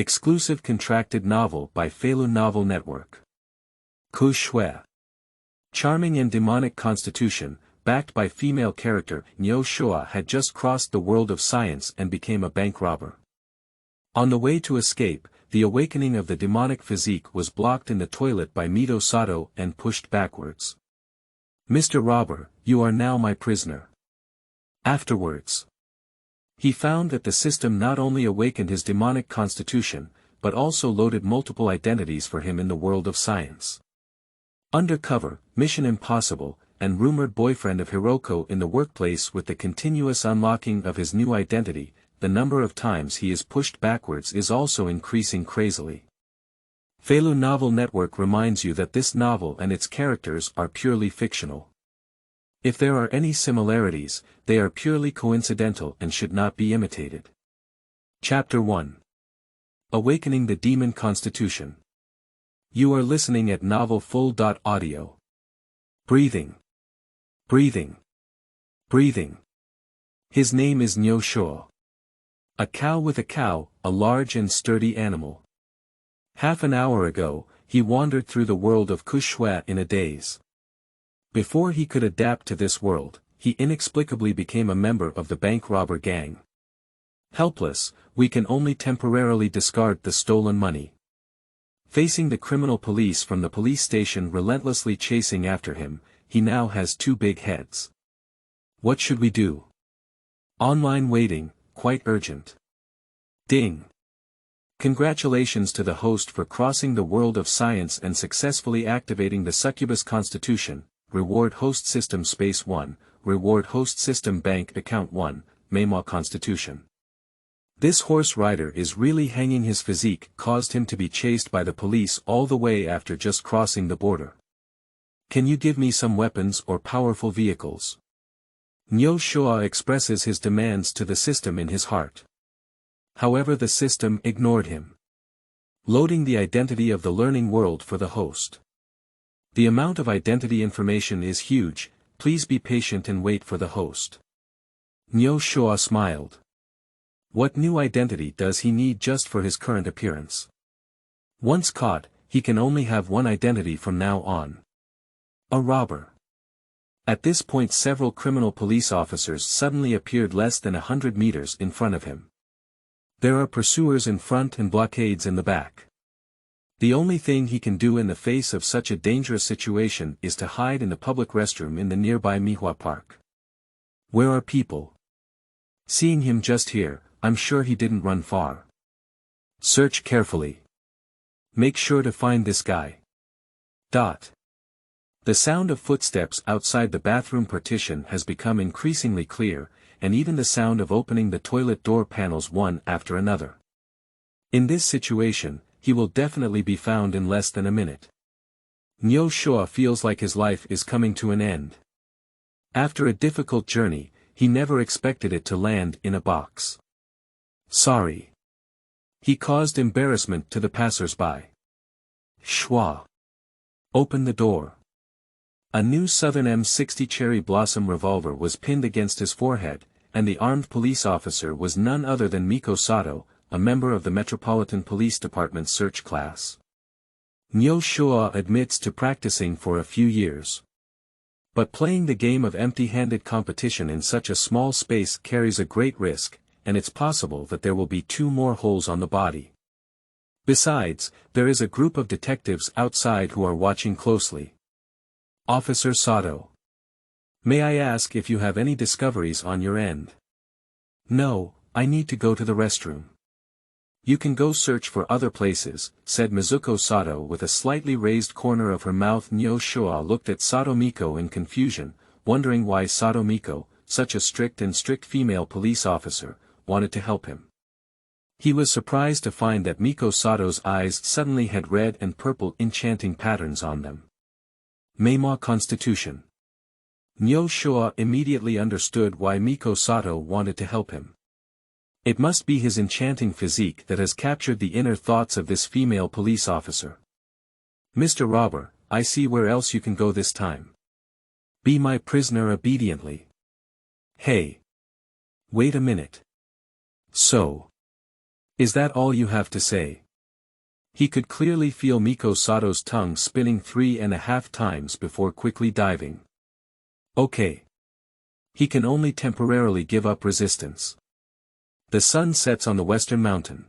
Exclusive contracted novel by Feilu Novel Network. Ku Shui. Charming and demonic constitution, backed by female character, Niu Shua had just crossed the world of science and became a bank robber. On the way to escape, the awakening of the demonic physique was blocked in the toilet by Mito Sato and pushed backwards. "Mr. Robber, you are now my prisoner." Afterwards, he found that the system not only awakened his demonic constitution, but also loaded multiple identities for him in the world of science. Undercover, Mission Impossible, and rumored boyfriend of Hiroko in the workplace. With the continuous unlocking of his new identity, the number of times he is pushed backwards is also increasing crazily. Feilu Novel Network reminds you that this novel and its characters are purely fictional. If there are any similarities, they are purely coincidental and should not be imitated. Chapter 1. Awakening the Demon Constitution. You are listening at novelfull.audio. Breathing. Breathing. Breathing. His name is Niu Shua. A cow with a cow, a large and sturdy animal. Half an hour ago, he wandered through the world of Ku Shui in a daze. Before he could adapt to this world, he inexplicably became a member of the bank robber gang. Helpless, we can only temporarily discard the stolen money. Facing the criminal police from the police station relentlessly chasing after him, he now has two big heads. What should we do? Online waiting, quite urgent. Ding. Congratulations to the host for crossing the world of science and successfully activating the Succubus Constitution. Reward Host System Space 1, Reward Host System Bank Account 1, Meimao Constitution. This horse rider is really hanging. His physique caused him to be chased by the police all the way after just crossing the border. Can you give me some weapons or powerful vehicles? Niu Shua expresses his demands to the system in his heart. However, the system ignored him. Loading the identity of the learning world for the host. The amount of identity information is huge, please be patient and wait for the host. Niu Shua smiled. What new identity does he need just for his current appearance? Once caught, he can only have one identity from now on. A robber. At this point several criminal police officers suddenly appeared less than 100 meters in front of him. There are pursuers in front and blockades in the back. The only thing he can do in the face of such a dangerous situation is to hide in the public restroom in the nearby Mihua Park. Where are people? Seeing him just here, I'm sure he didn't run far. Search carefully. Make sure to find this guy. The sound of footsteps outside the bathroom partition has become increasingly clear, and even the sound of opening the toilet door panels one after another. In this situation, he will definitely be found in less than a minute. Niu Shua feels like his life is coming to an end. After a difficult journey, he never expected it to land in a box. Sorry. He caused embarrassment to the passers-by. Shua. Open the door. A new Southern M60 Cherry Blossom revolver was pinned against his forehead, and the armed police officer was none other than Miko Sato, a member of the Metropolitan Police Department search class. Niu Shua admits to practicing for a few years. But playing the game of empty-handed competition in such a small space carries a great risk, and it's possible that there will be 2 more holes on the body. Besides, there is a group of detectives outside who are watching closely. Officer Sato. May I ask if you have any discoveries on your end? No, I need to go to the restroom. You can go search for other places, said Mizuko Sato with a slightly raised corner of her mouth. Niu Shua looked at Sato Miko in confusion, wondering why Sato Miko, such a strict female police officer, wanted to help him. He was surprised to find that Miko Sato's eyes suddenly had red and purple enchanting patterns on them. Meimao Constitution. Niu Shua immediately understood why Miko Sato wanted to help him. It must be his enchanting physique that has captured the inner thoughts of this female police officer. Mr. Robber, I see where else you can go this time. Be my prisoner obediently. Hey. Wait a minute. So. Is that all you have to say? He could clearly feel Miko Sato's tongue spinning 3.5 times before quickly diving. Okay. He can only temporarily give up resistance. The sun sets on the western mountain.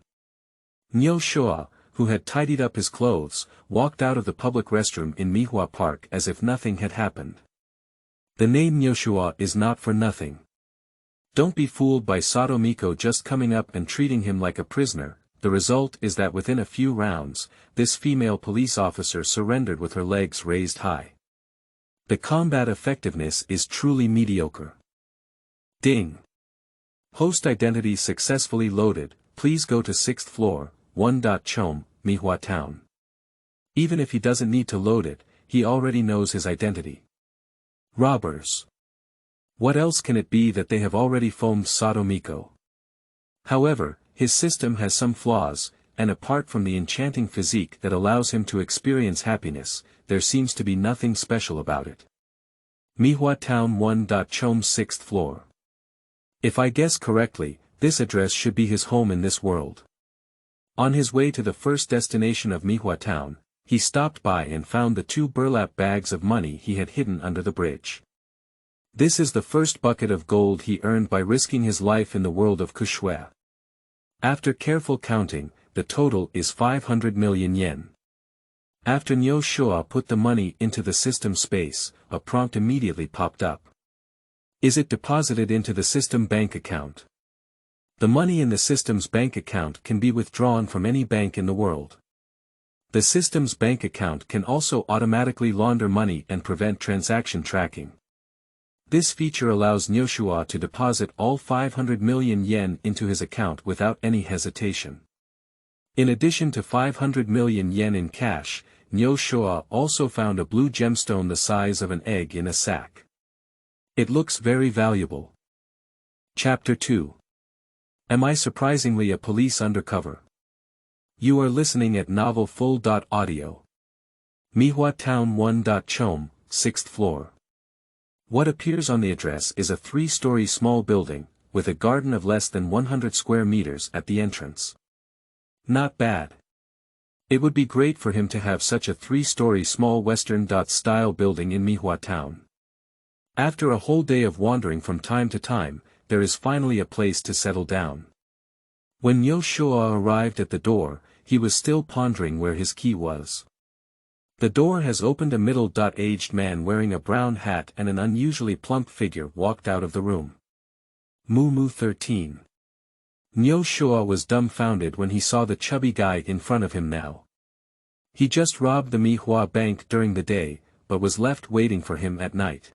Nyo Shoa, who had tidied up his clothes, walked out of the public restroom in Mihua Park as if nothing had happened. The name Nyo Shoa is not for nothing. Don't be fooled by Sato Miko just coming up and treating him like a prisoner. The result is that within a few rounds, this female police officer surrendered with her legs raised high. The combat effectiveness is truly mediocre. Ding. Host identity successfully loaded, please go to 6th floor, 1.Chom, Mihua Town. Even if he doesn't need to load it, he already knows his identity. Robbers. What else can it be that they have already foamed Sato Miko? However, his system has some flaws, and apart from the enchanting physique that allows him to experience happiness, there seems to be nothing special about it. Mihua Town 1.Chom 6th floor. If I guess correctly, this address should be his home in this world. On his way to the first destination of Mihua Town, he stopped by and found the 2 burlap bags of money he had hidden under the bridge. This is the first bucket of gold he earned by risking his life in the world of Kushue. After careful counting, the total is 500 million yen. After Nyo Shoa put the money into the system space, a prompt immediately popped up. Is it deposited into the system bank account? The money in the system's bank account can be withdrawn from any bank in the world. The system's bank account can also automatically launder money and prevent transaction tracking. This feature allows Nyo Shoa to deposit all 500 million yen into his account without any hesitation. In addition to 500 million yen in cash, Nyo Shoa also found a blue gemstone the size of an egg in a sack. It looks very valuable. Chapter 2. Am I surprisingly a police undercover? You are listening at Novel Full.audio. Mihua Town 1.Chom, 6th floor. What appears on the address is a 3-story small building, with a garden of less than 100 square meters at the entrance. Not bad. It would be great for him to have such a 3-story small Western-style building in Mihua Town. After a whole day of wandering from time to time, there is finally a place to settle down. When Nyo Shoa arrived at the door, he was still pondering where his key was. The door has opened. A middle-aged man wearing a brown hat and an unusually plump figure walked out of the room. Moo 13. Nyo Shoa was dumbfounded when he saw the chubby guy in front of him now. He just robbed the Mihua Bank during the day, but was left waiting for him at night.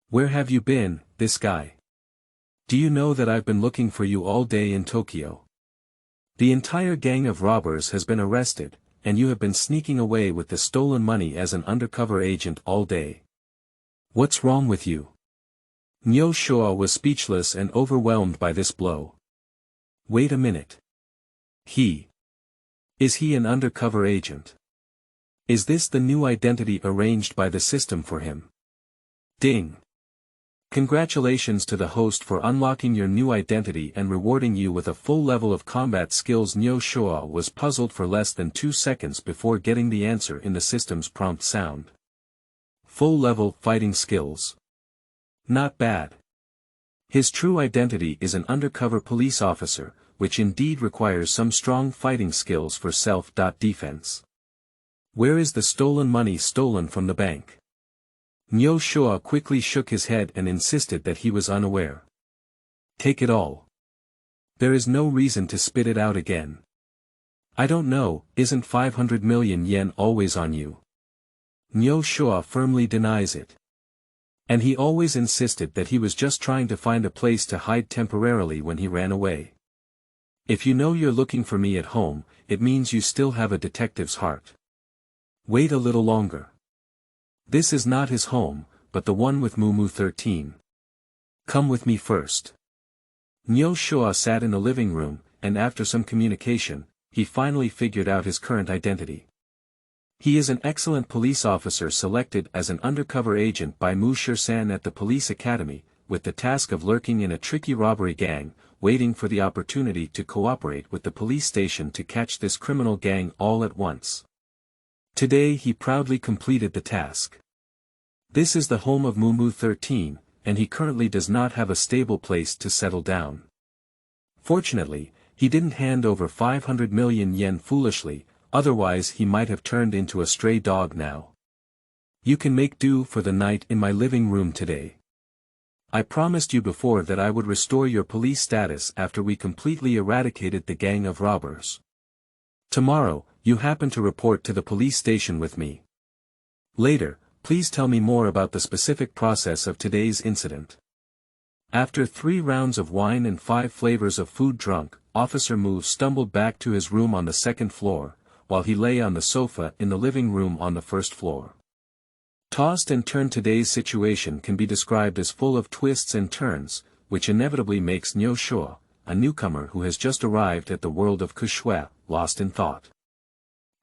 Where have you been, this guy? Do you know that I've been looking for you all day in Tokyo? The entire gang of robbers has been arrested, and you have been sneaking away with the stolen money as an undercover agent all day. What's wrong with you? Nyo Shoa was speechless and overwhelmed by this blow. Wait a minute. Is he an undercover agent? Is this the new identity arranged by the system for him? Ding. Congratulations to the host for unlocking your new identity and rewarding you with a full level of combat skills. Nyo Shoa was puzzled for less than 2 seconds before getting the answer in the system's prompt sound. Full level fighting skills. Not bad. His true identity is an undercover police officer, which indeed requires some strong fighting skills for self-defense. Where is the stolen money stolen from the bank? Nyo Shoa quickly shook his head and insisted that he was unaware. Take it all. There is no reason to spit it out again. I don't know, isn't 500 million yen always on you? Nyo Shoa firmly denies it. And he always insisted that he was just trying to find a place to hide temporarily when he ran away. If you know you're looking for me at home, it means you still have a detective's heart. Wait a little longer. This is not his home, but the one with Moo 13. Come with me first. Nyo Shoa sat in the living room, and after some communication, he finally figured out his current identity. He is an excellent police officer selected as an undercover agent by Mu Shirsan at the police academy, with the task of lurking in a tricky robbery gang, waiting for the opportunity to cooperate with the police station to catch this criminal gang all at once. Today he proudly completed the task. This is the home of Mumu 13, and he currently does not have a stable place to settle down. Fortunately, he didn't hand over 500 million yen foolishly, otherwise he might have turned into a stray dog now. You can make do for the night in my living room today. I promised you before that I would restore your police status after we completely eradicated the gang of robbers. Tomorrow, you happen to report to the police station with me. Later, please tell me more about the specific process of today's incident. After 3 rounds of wine and 5 flavors of food drunk, Officer Mu stumbled back to his room on the 2nd floor, while he lay on the sofa in the living room on the 1st floor. Tossed and turned. Today's situation can be described as full of twists and turns, which inevitably makes Nyo Shoa, a newcomer who has just arrived at the world of Kushue, lost in thought.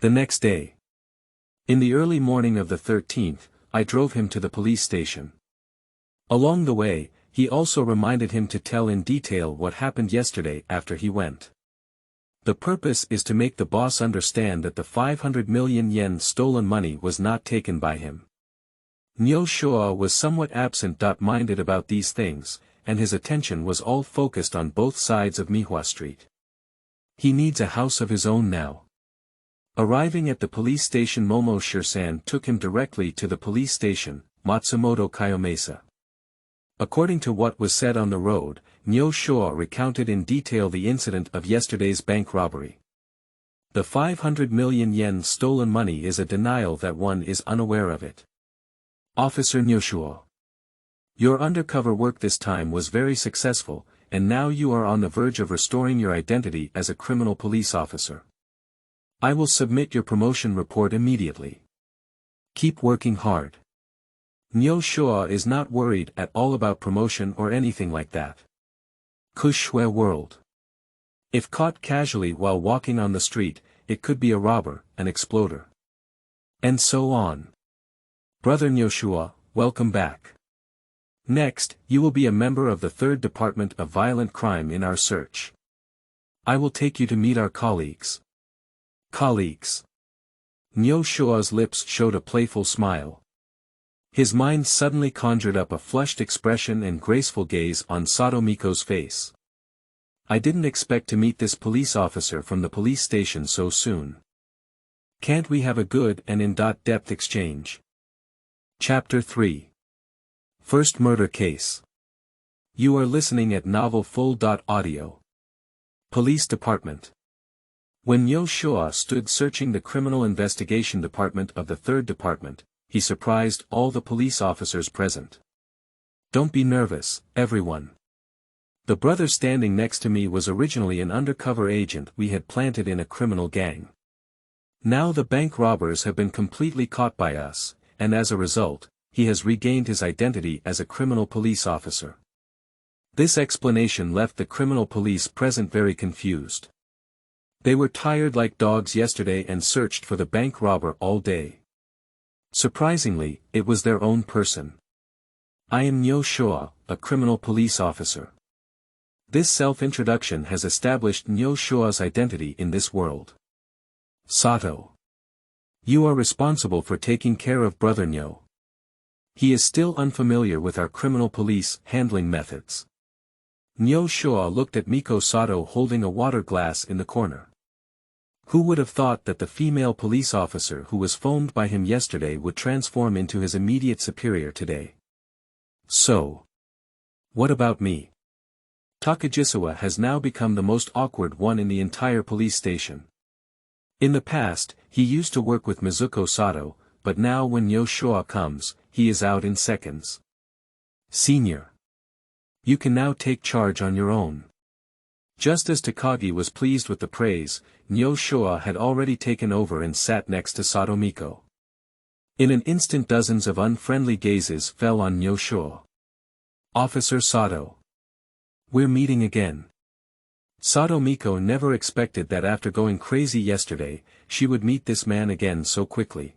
The next day. In the early morning of the 13th, I drove him to the police station. Along the way, he also reminded him to tell in detail what happened yesterday after he went. The purpose is to make the boss understand that the 500 million yen stolen money was not taken by him. Nyo Shoa was somewhat absent-minded about these things, and his attention was all focused on both sides of Mihua Street. He needs a house of his own now. Arriving at the police station, Momo Shirsan took him directly to the police station, Matsumoto Kayomesa. According to what was said on the road, Nyo Shoa recounted in detail the incident of yesterday's bank robbery. The 500 million yen stolen money is a denial that one is unaware of it. Officer Nyo Shoa. Your undercover work this time was very successful, and now you are on the verge of restoring your identity as a criminal police officer. I will submit your promotion report immediately. Keep working hard. Nyo Shoa is not worried at all about promotion or anything like that. Kushue World. If caught casually while walking on the street, it could be a robber, an exploder. And so on. Brother Nyo Shoa, welcome back. Next, you will be a member of the 3rd Department of Violent Crime in our search. I will take you to meet our colleagues. Colleagues. Nyo Shoa's lips showed a playful smile. His mind suddenly conjured up a flushed expression and graceful gaze on Sato Miko's face. I didn't expect to meet this police officer from the police station so soon. Can't we have a good and in-depth exchange? Chapter 3. First Murder Case. You are listening at Novel Full. Audio. Police Department. When Nyo Shoa stood searching the Criminal Investigation Department of the 3rd Department, he surprised all the police officers present. Don't be nervous, everyone. The brother standing next to me was originally an undercover agent we had planted in a criminal gang. Now the bank robbers have been completely caught by us, and as a result, he has regained his identity as a criminal police officer. This explanation left the criminal police present very confused. They were tired like dogs yesterday and searched for the bank robber all day. Surprisingly, it was their own person. I am Nyo Shoa, a criminal police officer. This self-introduction has established Nyo Shoa's identity in this world. Sato. You are responsible for taking care of Brother Nyo. He is still unfamiliar with our criminal police handling methods. Nyo Shoa looked at Miko Sato holding a water glass in the corner. Who would have thought that the female police officer who was phoned by him yesterday would transform into his immediate superior today? So. What about me? Takajisawa has now become the most awkward one in the entire police station. In the past, he used to work with Mizuko Sato, but now when Nyo Shoa comes, he is out in seconds. Senior. You can now take charge on your own. Just as Takagi was pleased with the praise, Nyo Shoa had already taken over and sat next to Sato Miko. In an instant dozens of unfriendly gazes fell on Nyo Shoa. Officer Sato. We're meeting again. Sato Miko never expected that after going crazy yesterday, she would meet this man again so quickly.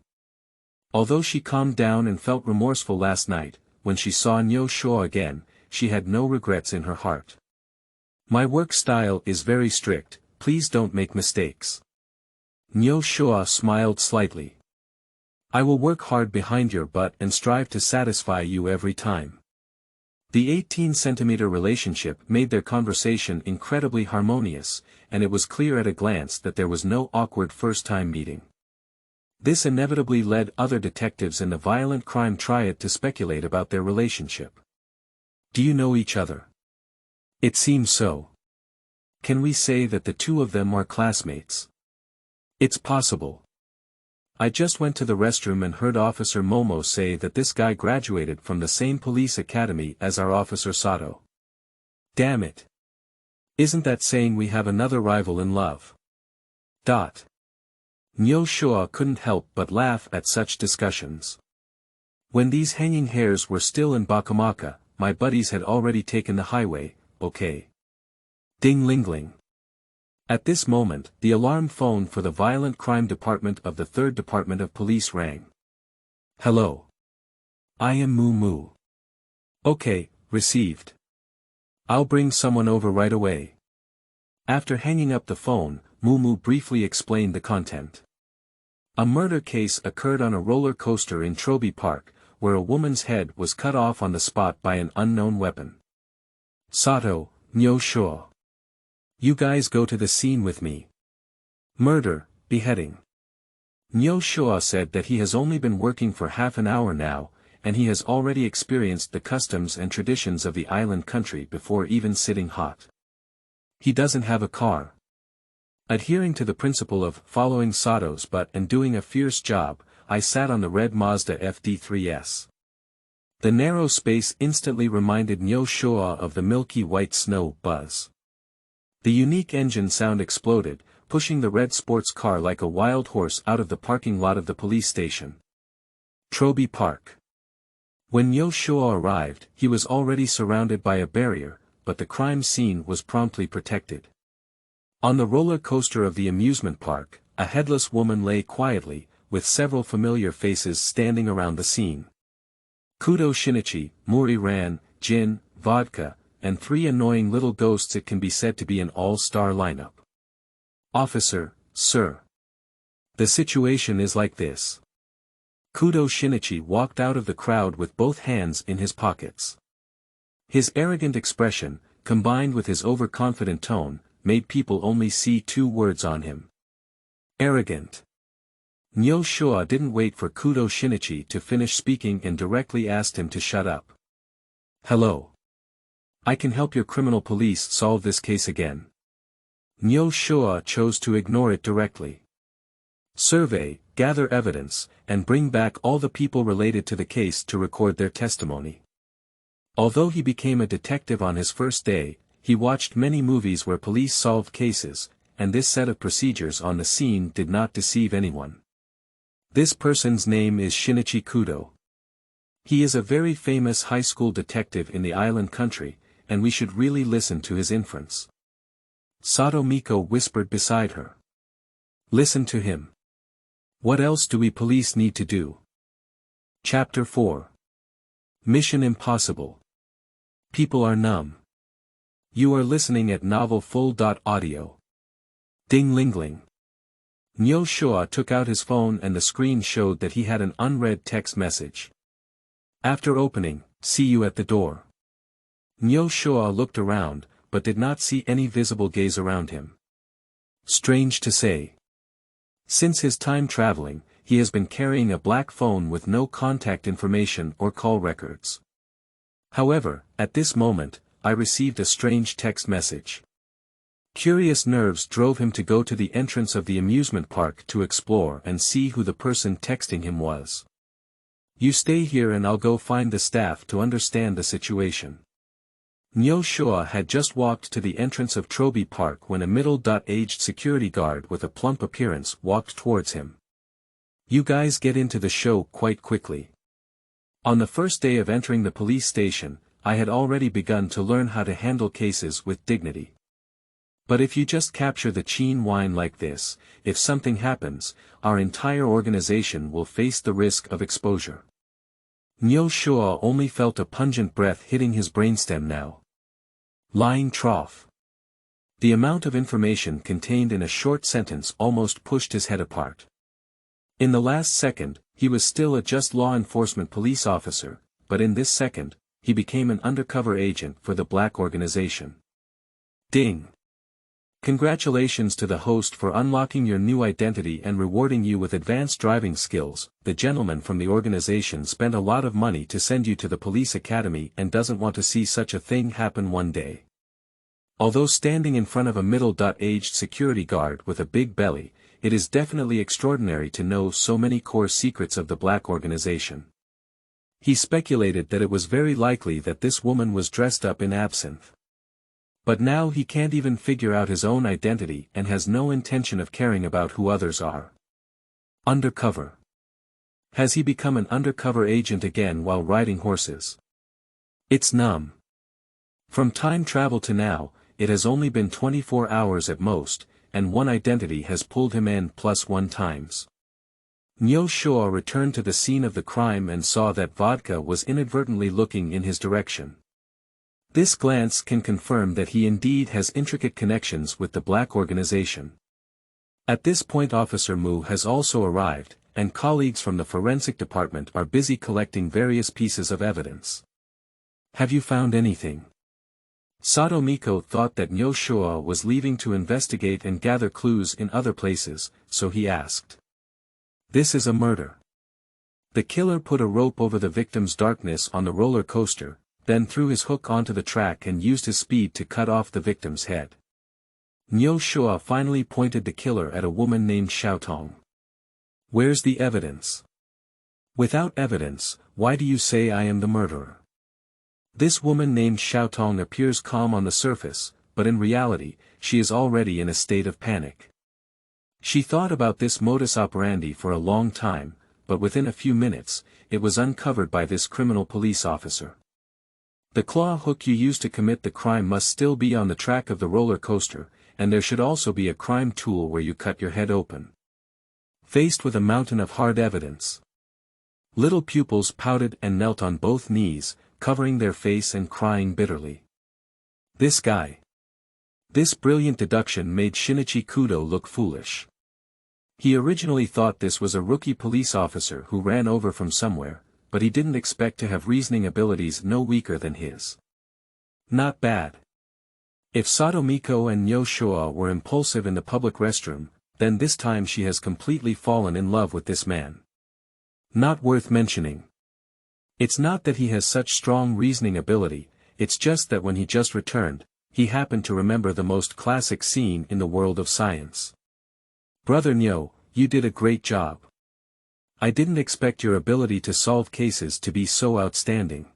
Although she calmed down and felt remorseful last night, when she saw Nyo Shoa again, she had no regrets in her heart. My work style is very strict, please don't make mistakes. Nyo Shoa smiled slightly. I will work hard behind your butt and strive to satisfy you every time. The 18-centimeter relationship made their conversation incredibly harmonious, and it was clear at a glance that there was no awkward first-time meeting. This inevitably led other detectives in the violent crime triad to speculate about their relationship. Do you know each other? It seems so. Can we say that the two of them are classmates? It's possible. I just went to the restroom and heard Officer Momo say that this guy graduated from the same police academy as our Officer Sato. Damn it. Isn't that saying we have another rival in love? Nyo Shoa couldn't help but laugh at such discussions. When these hanging hairs were still in Bakamaka, my buddies had already taken the highway, okay. Ding-ling-ling. At this moment, the alarm phone for the Violent Crime Department of the 3rd Department of Police rang. Hello. I am Moo Moo. Okay, received. I'll bring someone over right away. After hanging up the phone, Moo Moo briefly explained the content. A murder case occurred on a roller coaster in Troby Park, where a woman's head was cut off on the spot by an unknown weapon. Sato, Nyo Shoa. You guys go to the scene with me. Murder, beheading. Nyo Shoa said that he has only been working for half an hour now, and he has already experienced the customs and traditions of the island country before even sitting hot. He doesn't have a car. Adhering to the principle of following Sato's butt and doing a fierce job, I sat on the red Mazda FD3S. The narrow space instantly reminded Nyo Shoa of the milky white snow buzz. The unique engine sound exploded, pushing the red sports car like a wild horse out of the parking lot of the police station. Troby Park. When Nyo Shoa arrived, he was already surrounded by a barrier, but the crime scene was promptly protected. On the roller coaster of the amusement park, a headless woman lay quietly, with several familiar faces standing around the scene. Kudo Shinichi, Muri Ran, Jin, Vodka, and 3 annoying little ghosts. It can be said to be an all-star lineup. Officer, sir. The situation is like this. Kudo Shinichi walked out of the crowd with both hands in his pockets. His arrogant expression, combined with his overconfident tone, made people only see 2 words on him. Arrogant. Nyo Shoa didn't wait for Kudo Shinichi to finish speaking and directly asked him to shut up. Hello. I can help your criminal police solve this case again. Nyo Shoa chose to ignore it directly. Survey, gather evidence, and bring back all the people related to the case to record their testimony. Although he became a detective on his first day, he watched many movies where police solved cases, and this set of procedures on the scene did not deceive anyone. This person's name is Shinichi Kudo. He is a very famous high school detective in the island country, and we should really listen to his inference. Sato Miko whispered beside her. Listen to him. What else do we police need to do? Chapter 4. Mission Impossible. People are numb. You are listening at novelfull.audio. Ding-ling-ling. Nyo Shoa took out his phone and the screen showed that he had an unread text message. After opening, see you at the door. Nyo Shoa looked around, but did not see any visible gaze around him. Strange to say. Since his time traveling, he has been carrying a black phone with no contact information or call records. However, at this moment, I received a strange text message. Curious nerves drove him to go to the entrance of the amusement park to explore and see who the person texting him was. You stay here and I'll go find the staff to understand the situation. Nyo Shoa had just walked to the entrance of Troby Park when a middle-aged security guard with a plump appearance walked towards him. You guys get into the show quite quickly. On the first day of entering the police station, I had already begun to learn how to handle cases with dignity. But if you just capture the Chin wine like this, if something happens, our entire organization will face the risk of exposure. Nyo Shoa only felt a pungent breath hitting his brainstem now. Lying trough. The amount of information contained in a short sentence almost pushed his head apart. In the last second, he was still a just law enforcement police officer, but in this second, he became an undercover agent for the black organization. Ding! Congratulations to the host for unlocking your new identity and rewarding you with advanced driving skills. The gentleman from the organization spent a lot of money to send you to the police academy and doesn't want to see such a thing happen one day. Although standing in front of a middle-aged security guard with a big belly, it is definitely extraordinary to know so many core secrets of the black organization. He speculated that it was very likely that this woman was dressed up in absinthe. But now he can't even figure out his own identity and has no intention of caring about who others are. Undercover. Has he become an undercover agent again while riding horses? It's numb. From time travel to now, it has only been 24 hours at most, and one identity has pulled him in +1 times. Nyo Shoa returned to the scene of the crime and saw that Vodka was inadvertently looking in his direction. This glance can confirm that he indeed has intricate connections with the black organization. At this point Officer Mu has also arrived, and colleagues from the forensic department are busy collecting various pieces of evidence. Have you found anything? Sato Miko thought that Nyo Shoa was leaving to investigate and gather clues in other places, so he asked. This is a murder. The killer put a rope over the victim's darkness on the roller coaster, then threw his hook onto the track and used his speed to cut off the victim's head. Nyo Shoa finally pointed the killer at a woman named Xiaotong. Where's the evidence? Without evidence, why do you say I am the murderer? This woman named Xiaotong appears calm on the surface, but in reality, she is already in a state of panic. She thought about this modus operandi for a long time, but within a few minutes, it was uncovered by this criminal police officer. The claw hook you used to commit the crime must still be on the track of the roller coaster, and there should also be a crime tool where you cut your head open. Faced with a mountain of hard evidence, little pupils pouted and knelt on both knees, covering their face and crying bitterly. This guy. This brilliant deduction made Shinichi Kudo look foolish. He originally thought this was a rookie police officer who ran over from somewhere, but he didn't expect to have reasoning abilities no weaker than his. Not bad. If Sato Miko and Nyo Shoa were impulsive in the public restroom, then this time she has completely fallen in love with this man. Not worth mentioning. It's not that he has such strong reasoning ability, it's just that when he just returned, he happened to remember the most classic scene in the world of science. Brother Nyo, you did a great job. I didn't expect your ability to solve cases to be so outstanding.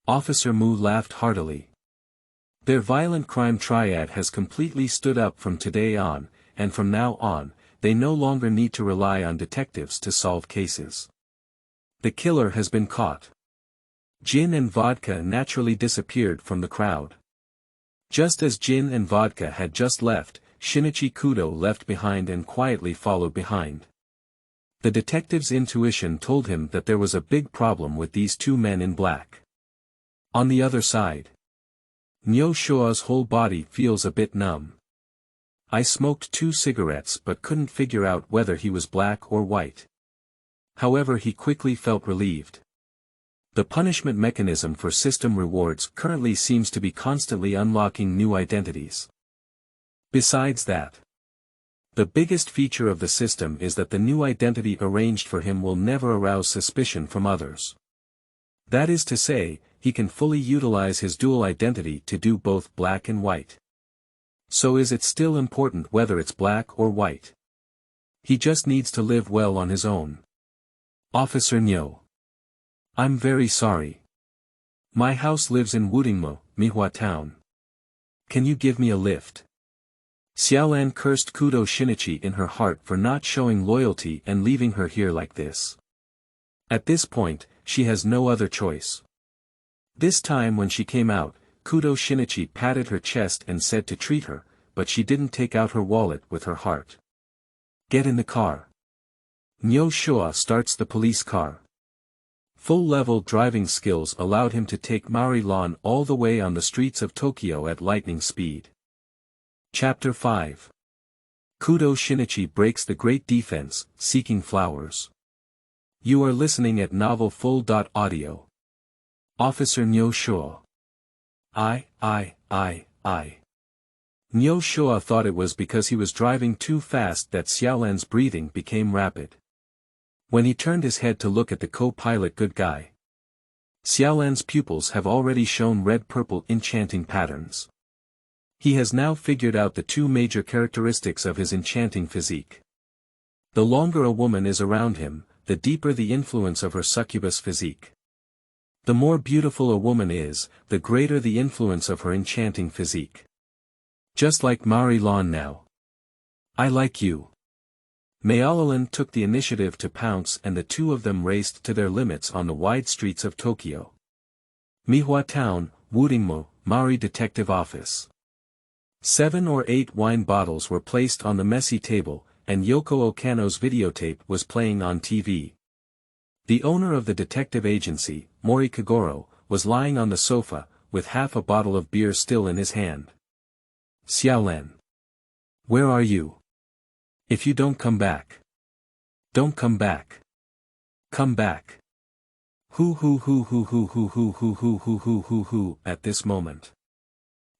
Officer Mu laughed heartily. Their violent crime triad has completely stood up from today on, and from now on, they no longer need to rely on detectives to solve cases. The killer has been caught. Gin and Vodka naturally disappeared from the crowd. Just as Gin and Vodka had just left, Shinichi Kudo left behind and quietly followed behind. The detective's intuition told him that there was a big problem with these two men in black. On the other side, Nyo Shoa's whole body feels a bit numb. I smoked 2 cigarettes but couldn't figure out whether he was black or white. However, he quickly felt relieved. The punishment mechanism for system rewards currently seems to be constantly unlocking new identities. Besides that, the biggest feature of the system is that the new identity arranged for him will never arouse suspicion from others. That is to say, he can fully utilize his dual identity to do both black and white. So is it still important whether it's black or white? He just needs to live well on his own. Officer Nyo. I'm very sorry. My house lives in Wudingmo, Mihua Town. Can you give me a lift? Xiaolan cursed Kudo Shinichi in her heart for not showing loyalty and leaving her here like this. At this point, she has no other choice. This time when she came out, Kudo Shinichi patted her chest and said to treat her, but she didn't take out her wallet with her heart. Get in the car. Nyo Shoa starts the police car. Full-level driving skills allowed him to take Mari Lawn all the way on the streets of Tokyo at lightning speed. Chapter 5. Kudo Shinichi breaks the great defense, seeking flowers. You are listening at Novel Full.audio. Officer Nyo Shoa. I. Nyo Shoa thought it was because he was driving too fast that Xiaolan's breathing became rapid. When he turned his head to look at the co-pilot good guy, Xiaolan's pupils have already shown red-purple enchanting patterns. He has now figured out the two major characteristics of his enchanting physique. The longer a woman is around him, the deeper the influence of her succubus physique. The more beautiful a woman is, the greater the influence of her enchanting physique. Just like Mari Lan now. I like you. Mayalalin took the initiative to pounce and the two of them raced to their limits on the wide streets of Tokyo. Mihua Town, Wudingmo, Mari Detective Office. 7 or 8 wine bottles were placed on the messy table, and Yoko Okano's videotape was playing on TV. The owner of the detective agency, Mori Kagoro, was lying on the sofa, with half a bottle of beer still in his hand. Xiaolan. Where are you? If you don't come back. Don't come back. Come back. At this moment.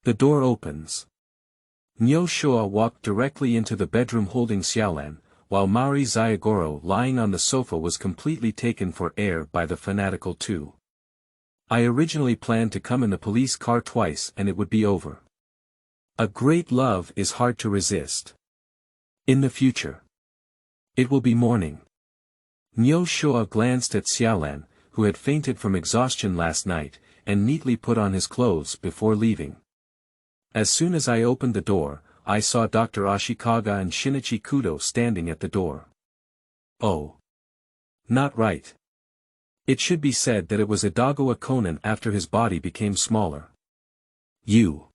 The door opens. Nyo Shoa walked directly into the bedroom holding Xiaolan, while Mari Zayagoro lying on the sofa was completely taken for air by the fanatical two. I originally planned to come in the police car twice and it would be over. A great love is hard to resist. In the future. It will be morning. Nyo Shoa glanced at Xiaolan, who had fainted from exhaustion last night, and neatly put on his clothes before leaving. As soon as I opened the door, I saw Dr. Ashikaga and Shinichi Kudo standing at the door. Oh. Not right. It should be said that it was Edogawa Konan after his body became smaller. You.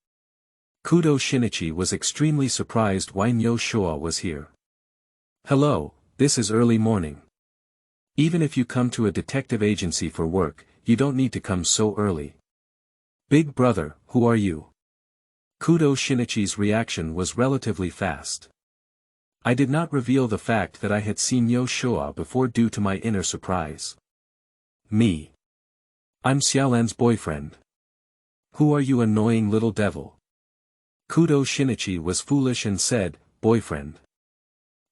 Kudo Shinichi was extremely surprised why Nyo Shoa was here. Hello, this is early morning. Even if you come to a detective agency for work, you don't need to come so early. Big brother, who are you? Kudo Shinichi's reaction was relatively fast. I did not reveal the fact that I had seen Nyo Shoa before due to my inner surprise. Me. I'm Xiaolan's boyfriend. Who are you, annoying little devil? Kudo Shinichi was foolish and said, boyfriend.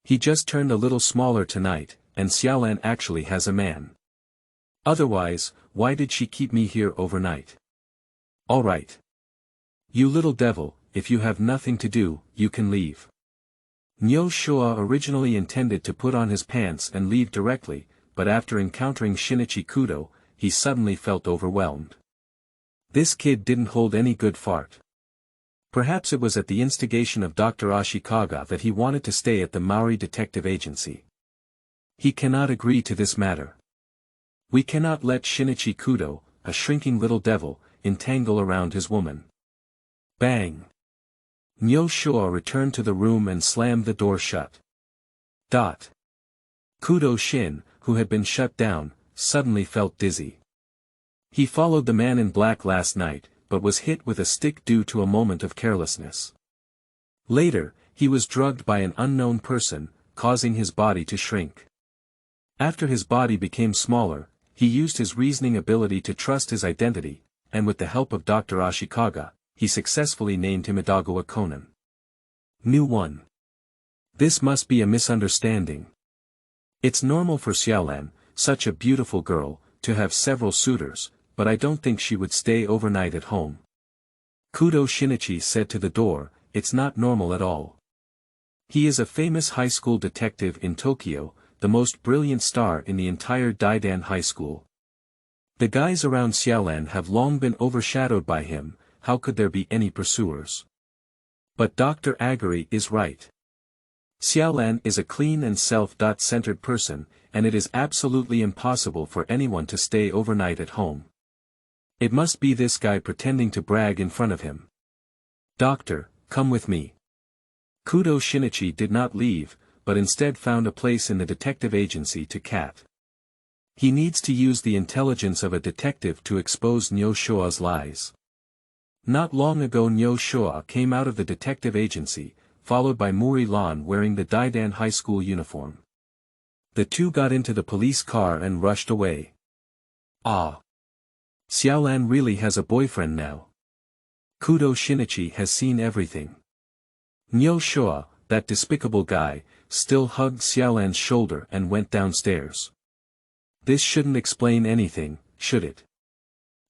He just turned a little smaller tonight, and Xiaolan actually has a man. Otherwise, why did she keep me here overnight? Alright. You little devil, if you have nothing to do, you can leave. Nyo Shoa originally intended to put on his pants and leave directly, but after encountering Shinichi Kudo, he suddenly felt overwhelmed. This kid didn't hold any good fart. Perhaps it was at the instigation of Dr. Ashikaga that he wanted to stay at the Maori Detective Agency. He cannot agree to this matter. We cannot let Shinichi Kudo, a shrinking little devil, entangle around his woman. Bang! Nyo Shoa returned to the room and slammed the door shut. Kudo Shin, who had been shut down, suddenly felt dizzy. He followed the man in black last night, but was hit with a stick due to a moment of carelessness. Later, he was drugged by an unknown person, causing his body to shrink. After his body became smaller, he used his reasoning ability to trust his identity, and with the help of Dr. Ashikaga, he successfully named him Edogawa Konan. New one. This must be a misunderstanding. It's normal for Xiaolan, such a beautiful girl, to have several suitors, but I don't think she would stay overnight at home. Kudo Shinichi said to the door, it's not normal at all. He is a famous high school detective in Tokyo, the most brilliant star in the entire Daidan High School. The guys around Xiaolan have long been overshadowed by him. How could there be any pursuers? But Dr. Aguri is right. Xiaolan is a clean and self-centered person, and it is absolutely impossible for anyone to stay overnight at home. It must be this guy pretending to brag in front of him. Doctor, come with me. Kudo Shinichi did not leave, but instead found a place in the detective agency to cat. He needs to use the intelligence of a detective to expose Nyo Shoa's lies. Not long ago Nyo Shoa came out of the detective agency, followed by Muri Lan wearing the Daidan High School uniform. The two got into the police car and rushed away. Ah! Xiaolan really has a boyfriend now. Kudo Shinichi has seen everything. Nyo Shoa, that despicable guy, still hugged Xiaolan's shoulder and went downstairs. This shouldn't explain anything, should it?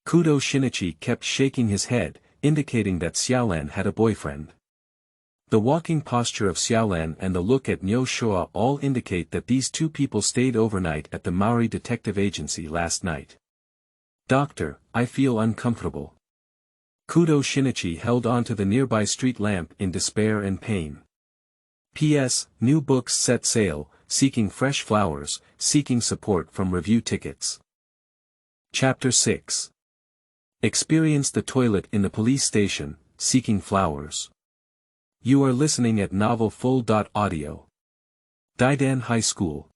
Kudo Shinichi kept shaking his head, indicating that Xiaolan had a boyfriend. The walking posture of Xiaolan and the look at Nyo Shoa all indicate that these two people stayed overnight at the Maori Detective Agency last night. Doctor, I feel uncomfortable. Kudo Shinichi held on to the nearby street lamp in despair and pain. P.S. New books set sale, seeking fresh flowers, seeking support from review tickets. Chapter 6. Experience the toilet in the police station, seeking flowers. You are listening at Novel Full.audio. Daidan High School.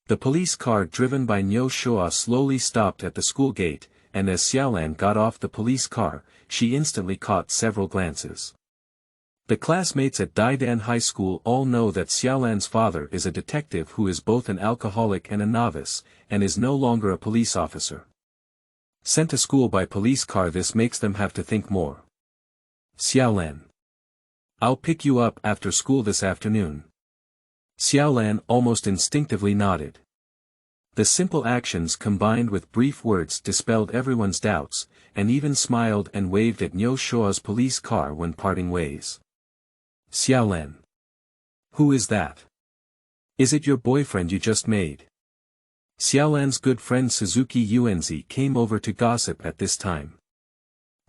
The police car driven by Nyo Shoa slowly stopped at the school gate, and as Xiaolan got off the police car, she instantly caught several glances. The classmates at Daidan High School all know that Xiaolan's father is a detective who is both an alcoholic and a novice, and is no longer a police officer. Sent to school by police car, this makes them have to think more. Xiaolan. I'll pick you up after school this afternoon. Xiaolan almost instinctively nodded. The simple actions combined with brief words dispelled everyone's doubts, and even smiled and waved at Nyo Shoa's police car when parting ways. Xiaolan. Who is that? Is it your boyfriend you just made? Xiaolan's good friend Suzuki Uenzi came over to gossip at this time.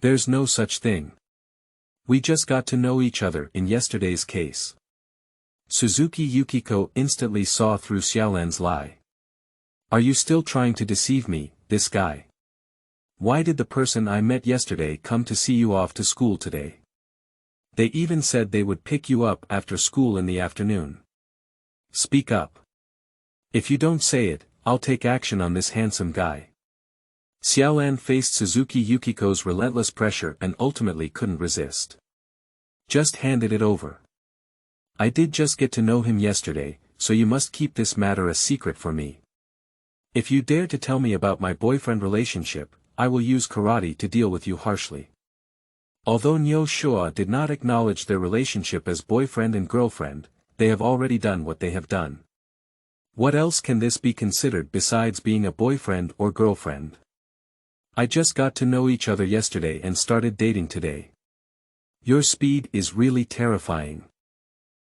There's no such thing. We just got to know each other in yesterday's case. Suzuki Yukiko instantly saw through Xiaolan's lie. Are you still trying to deceive me, this guy? Why did the person I met yesterday come to see you off to school today? They even said they would pick you up after school in the afternoon. Speak up. If you don't say it, I'll take action on this handsome guy. Xiaolan faced Suzuki Yukiko's relentless pressure and ultimately couldn't resist. Just handed it over. I did just get to know him yesterday, so you must keep this matter a secret for me. If you dare to tell me about my boyfriend relationship, I will use karate to deal with you harshly. Although Nyo Shoa did not acknowledge their relationship as boyfriend and girlfriend, they have already done what they have done. What else can this be considered besides being a boyfriend or girlfriend? I just got to know each other yesterday and started dating today. Your speed is really terrifying.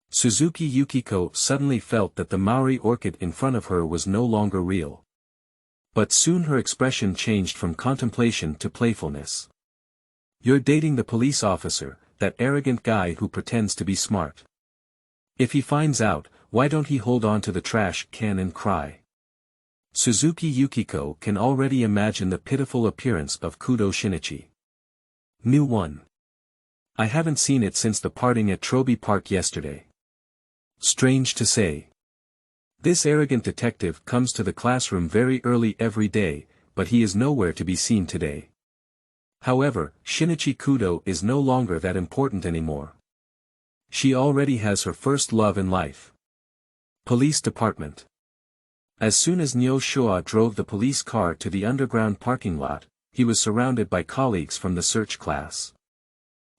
Suzuki Yukiko suddenly felt that the Maori orchid in front of her was no longer real. But soon her expression changed from contemplation to playfulness. You're dating the police officer, that arrogant guy who pretends to be smart. If he finds out, why don't he hold on to the trash can and cry? Suzuki Yukiko can already imagine the pitiful appearance of Kudo Shinichi. New one. I haven't seen it since the parting at Troby Park yesterday. Strange to say. This arrogant detective comes to the classroom very early every day, but he is nowhere to be seen today. However, Shinichi Kudo is no longer that important anymore. She already has her first love in life. Police Department. As soon as Nyo Shoa drove the police car to the underground parking lot, he was surrounded by colleagues from the search class.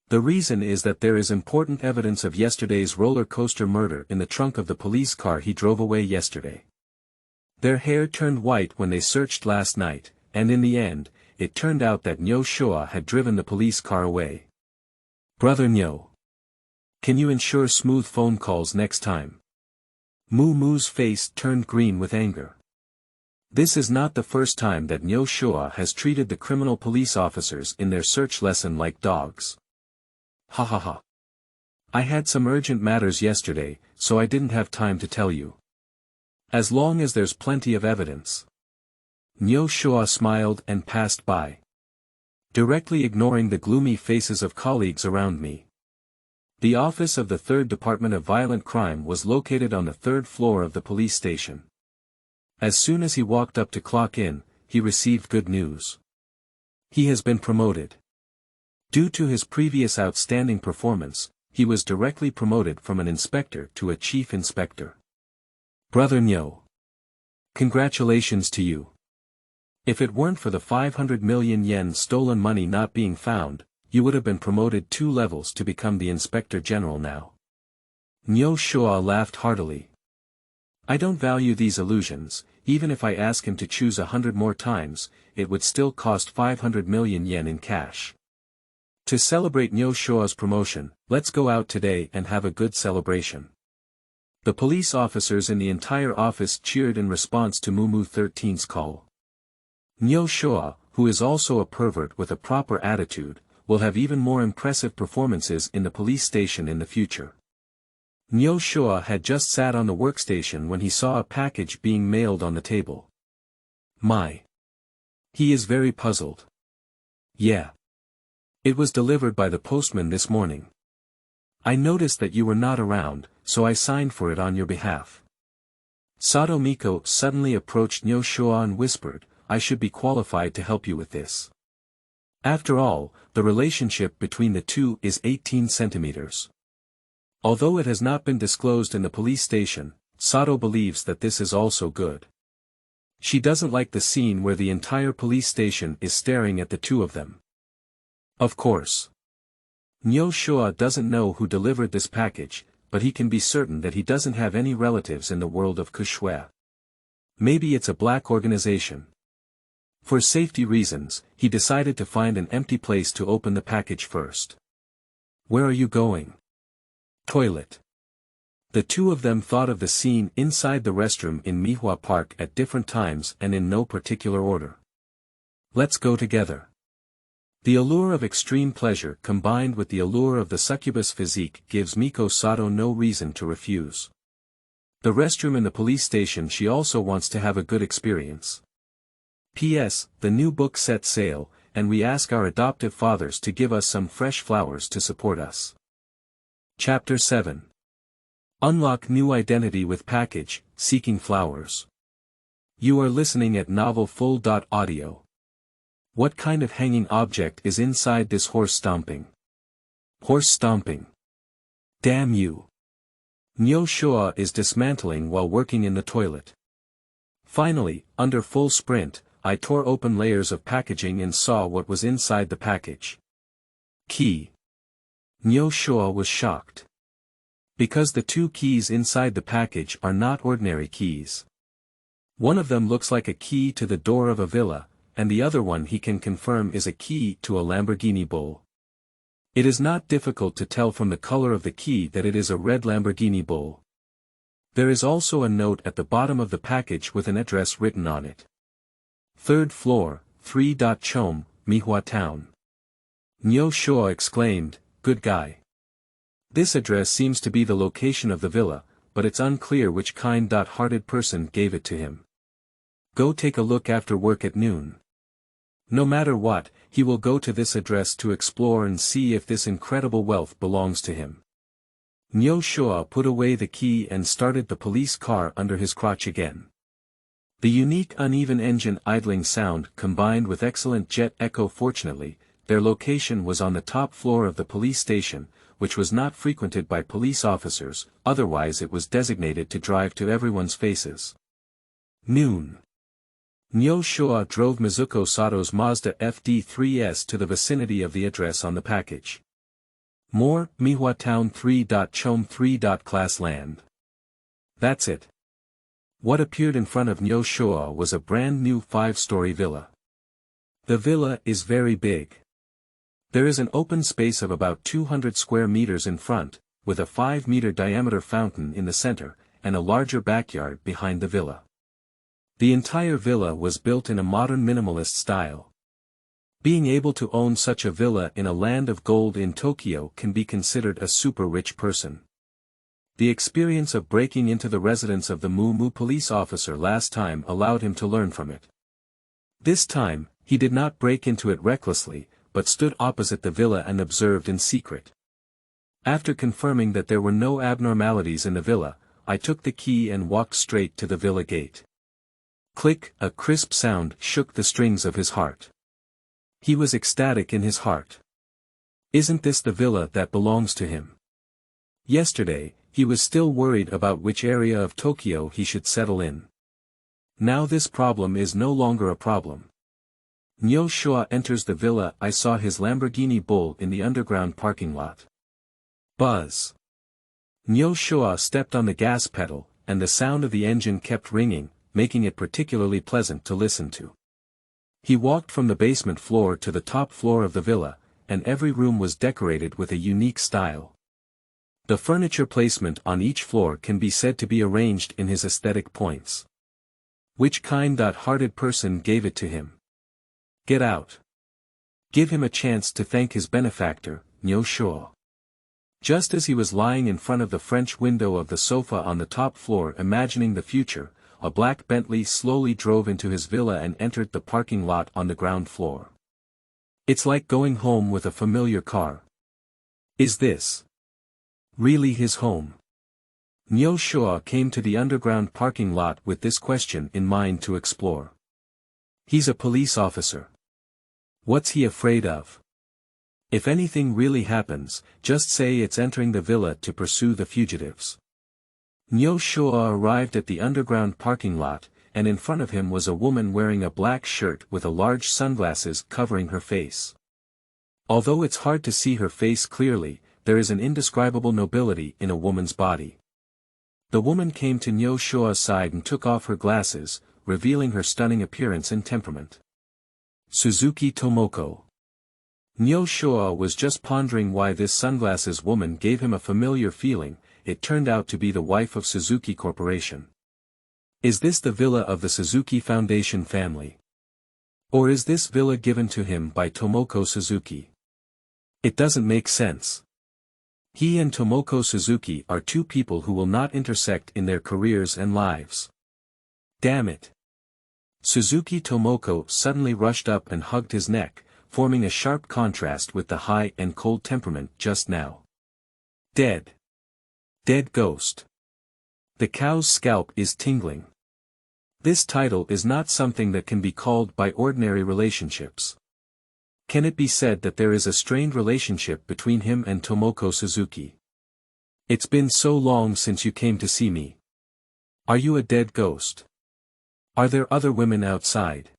The reason is that there is important evidence of yesterday's roller coaster murder in the trunk of the police car he drove away yesterday. Their hair turned white when they searched last night, and in the end, it turned out that Nyo Shoa had driven the police car away. Brother Nyo. Can you ensure smooth phone calls next time? Moo Moo's face turned green with anger. This is not the first time that Nyo Shoa has treated the criminal police officers in their search lesson like dogs. Ha ha ha. I had some urgent matters yesterday, so I didn't have time to tell you. As long as there's plenty of evidence. Nyo Shoa smiled and passed by. Directly ignoring the gloomy faces of colleagues around me. The office of the 3rd Department of Violent Crime was located on the 3rd floor of the police station. As soon as he walked up to clock in, he received good news. He has been promoted. Due to his previous outstanding performance, he was directly promoted from an inspector to a chief inspector. Brother Nyo. Congratulations to you. If it weren't for the 500 million yen stolen money not being found, you would have been promoted 2 levels to become the inspector general now. Nyo Shoa laughed heartily. I don't value these illusions. Even if I ask him to choose 100 more times, it would still cost 500 million yen in cash. To celebrate Nyo Shoa's promotion, let's go out today and have a good celebration. The police officers in the entire office cheered in response to Mumu 13's call. Nyo Shoa, who is also a pervert with a proper attitude, will have even more impressive performances in the police station in the future. Nyo Shoa had just sat on the workstation when he saw a package being mailed on the table. My. He is very puzzled. Yeah. It was delivered by the postman this morning. I noticed that you were not around, so I signed for it on your behalf. Sato Miko suddenly approached Nyo Shoa and whispered, I should be qualified to help you with this. After all, the relationship between the two is 18 centimeters. Although it has not been disclosed in the police station, Sato believes that this is also good. She doesn't like the scene where the entire police station is staring at the two of them. Of course. Nyo Shoa doesn't know who delivered this package, but he can be certain that he doesn't have any relatives in the world of Kushue. Maybe it's a black organization. For safety reasons, he decided to find an empty place to open the package first. Where are you going? Toilet. The two of them thought of the scene inside the restroom in Mihua Park at different times and in no particular order. Let's go together. The allure of extreme pleasure combined with the allure of the succubus physique gives Miko Sato no reason to refuse. The restroom in the police station, she also wants to have a good experience. P.S. The new book set sale, and we ask our adoptive fathers to give us some fresh flowers to support us. Chapter 7. Unlock new identity with package, seeking flowers. You are listening at Novel Full.audio. What kind of hanging object is inside this horse stomping? Horse stomping. Damn you. Nyo Shoa is dismantling while working in the toilet. Finally, under full sprint, I tore open layers of packaging and saw what was inside the package. Key. Nyo Shoa was shocked. Because the 2 keys inside the package are not ordinary keys. One of them looks like a key to the door of a villa, and the other one he can confirm is a key to a Lamborghini Bull. It is not difficult to tell from the color of the key that it is a red Lamborghini Bull. There is also a note at the bottom of the package with an address written on it. 3rd floor, 3. Chome, Mihua Town. Nyo Shoa exclaimed, good guy. This address seems to be the location of the villa, but it's unclear which kind-hearted person gave it to him. Go take a look after work at noon. No matter what, he will go to this address to explore and see if this incredible wealth belongs to him. Nyo Shoa put away the key and started the police car under his crotch again. The unique uneven engine idling sound combined with excellent jet echo. Fortunately, their location was on the top floor of the police station, which was not frequented by police officers, otherwise it was designated to drive to everyone's faces. Noon. Nyo Shoa drove Mizuko Sato's Mazda FD3S to the vicinity of the address on the package. More, Mihua Town 3. Chome 3. Class land. That's it. What appeared in front of Nyo Shoa was a brand new 5-story villa. The villa is very big. There is an open space of about 200 square meters in front, with a 5-meter diameter fountain in the center, and a larger backyard behind the villa. The entire villa was built in a modern minimalist style. Being able to own such a villa in a land of gold in Tokyo can be considered a super rich person. The experience of breaking into the residence of the Mumu police officer last time allowed him to learn from it. This time, he did not break into it recklessly, but stood opposite the villa and observed in secret. After confirming that there were no abnormalities in the villa, I took the key and walked straight to the villa gate. Click, a crisp sound shook the strings of his heart. He was ecstatic in his heart. Isn't this the villa that belongs to him? Yesterday, he was still worried about which area of Tokyo he should settle in. Now this problem is no longer a problem. Nyo Shoa enters the villa. I saw his Lamborghini Bull in the underground parking lot. Buzz. Nyo Shoa stepped on the gas pedal, and the sound of the engine kept ringing, making it particularly pleasant to listen to. He walked from the basement floor to the top floor of the villa, and every room was decorated with a unique style. The furniture placement on each floor can be said to be arranged in his aesthetic points. Which kind-hearted person gave it to him? Get out. Give him a chance to thank his benefactor, Nyo Shoa. Just as he was lying in front of the French window of the sofa on the top floor imagining the future, a black Bentley slowly drove into his villa and entered the parking lot on the ground floor. It's like going home with a familiar car. Is this really his home? Nyo Shoa came to the underground parking lot with this question in mind to explore. He's a police officer. What's he afraid of? If anything really happens, just say it's entering the villa to pursue the fugitives. Nyo Shoa arrived at the underground parking lot, and in front of him was a woman wearing a black shirt with a large sunglasses covering her face. Although it's hard to see her face clearly, there is an indescribable nobility in a woman's body. The woman came to Nyo Shoa's side and took off her glasses, revealing her stunning appearance and temperament. Suzuki Tomoko. Nyo Shoa was just pondering why this sunglasses woman gave him a familiar feeling. It turned out to be the wife of Suzuki Corporation. Is this the villa of the Suzuki Foundation family? Or is this villa given to him by Tomoko Suzuki? It doesn't make sense. He and Tomoko Suzuki are two people who will not intersect in their careers and lives. Damn it. Suzuki Tomoko suddenly rushed up and hugged his neck, forming a sharp contrast with the high and cold temperament just now. Dead. Dead ghost. The cow's scalp is tingling. This title is not something that can be called by ordinary relationships. Can it be said that there is a strained relationship between him and Tomoko Suzuki? It's been so long since you came to see me. Are you a dead ghost? Are there other women outside?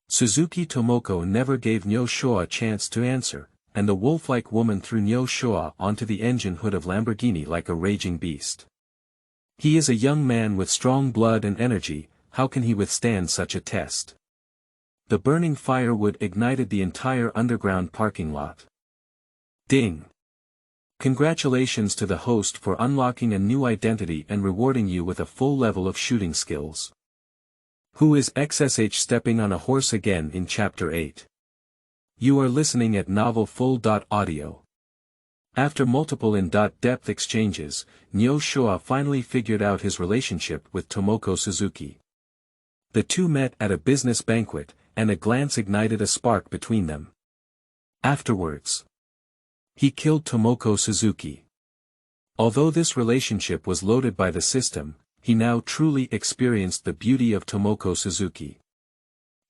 Suzuki Tomoko never gave Nyo Shoa a chance to answer, and the wolf-like woman threw Nyo Shoa onto the engine hood of Lamborghini like a raging beast. He is a young man with strong blood and energy. How can he withstand such a test? The burning firewood ignited the entire underground parking lot. Ding! Congratulations to the host for unlocking a new identity and rewarding you with a full level of shooting skills. Who is XSH stepping on a horse again in Chapter 8? You are listening at Novel Full.audio. After multiple in-depth exchanges, Nyo Shoa finally figured out his relationship with Tomoko Suzuki. The two met at a business banquet, and a glance ignited a spark between them. Afterwards, he killed Tomoko Suzuki. Although this relationship was loaded by the system, he now truly experienced the beauty of Tomoko Suzuki.